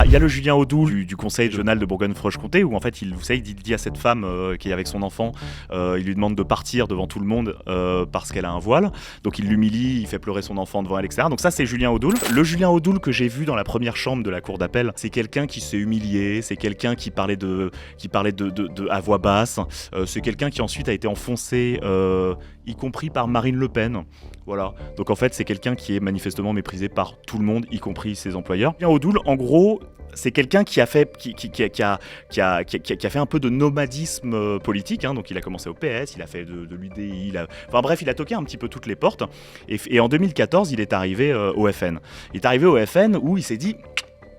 Il y a le Julien Audoul du conseil régional de Bourgogne-Franche-Comté où en fait il dit à cette femme qui est avec son enfant, il lui demande de partir devant tout le monde parce qu'elle a un voile. Donc il l'humilie, il fait pleurer son enfant devant elle, etc. Donc ça c'est Julien Audoul. Le Julien Audoul que j'ai vu dans la première chambre de la cour d'appel, c'est quelqu'un qui s'est humilié, c'est quelqu'un qui parlait à voix basse, c'est quelqu'un qui ensuite a été enfoncé, y compris par Marine Le Pen. Voilà. Donc en fait c'est quelqu'un qui est manifestement méprisé par tout le monde, y compris ses employeurs. Julien Audoul, en gros, c'est quelqu'un qui a fait un peu de nomadisme politique, hein. Donc il a commencé au PS, il a fait de l'UDI, enfin bref, il a toqué un petit peu toutes les portes. Et en 2014, il est arrivé au FN. Il est arrivé au FN où il s'est dit...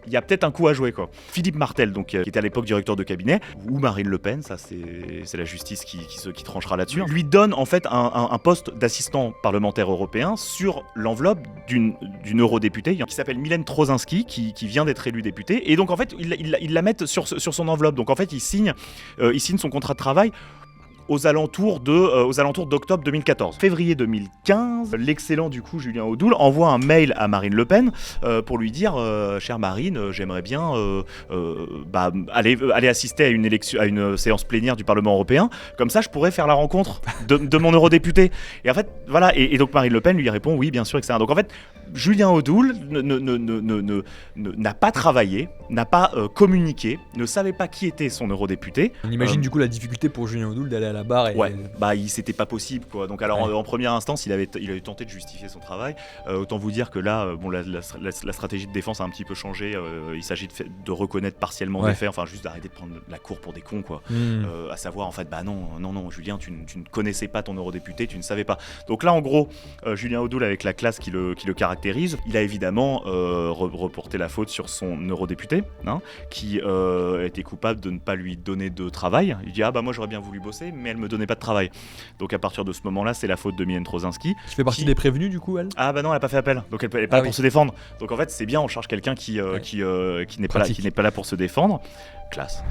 Il y a peut-être un coup à jouer, quoi. Philippe Martel, donc, qui était à l'époque directeur de cabinet, ou Marine Le Pen, ça c'est la justice qui tranchera là-dessus, lui donne en fait un poste d'assistant parlementaire européen sur l'enveloppe d'une eurodéputée qui s'appelle Mylène Troszczynski, qui vient d'être élue députée, et donc en fait il la met sur son enveloppe. Donc en fait il signe son contrat de travail aux alentours d'octobre 2014. Février 2015, l'excellent du coup Julien Audoul envoie un mail à Marine Le Pen pour lui dire chère Marine, j'aimerais bien aller assister à une séance plénière du Parlement européen, comme ça je pourrais faire la rencontre de mon eurodéputé. Et en fait voilà, et donc Marine Le Pen lui répond oui bien sûr, etc. Donc en fait Julien Audoul n'a pas travaillé, n'a pas communiqué, ne savait pas qui était son eurodéputé. On imagine du coup la difficulté pour Julien Audoul d'aller à la barre. C'était pas possible, quoi. Donc alors en première instance il avait tenté de justifier son travail. Autant vous dire que là la stratégie de défense a un petit peu changé. Il s'agit de reconnaître partiellement des faits, enfin juste d'arrêter de prendre la cour pour des cons, quoi. À savoir en fait non Julien, tu ne connaissais pas ton eurodéputé, tu ne savais pas. Donc là en gros Julien Audoul, avec la classe qui le caractérise, il a évidemment reporté la faute sur son eurodéputé, hein, qui était coupable de ne pas lui donner de travail. Il dit moi j'aurais bien voulu bosser, mais elle me donnait pas de travail. Donc à partir de ce moment-là, c'est la faute de Mylène Troszczynski. Qui fait partie des prévenus du coup, elle ? Ah non, elle a pas fait appel. Donc elle est pas là pour se défendre. Donc en fait, c'est bien, on charge quelqu'un qui n'est pas là pour se défendre. Classe.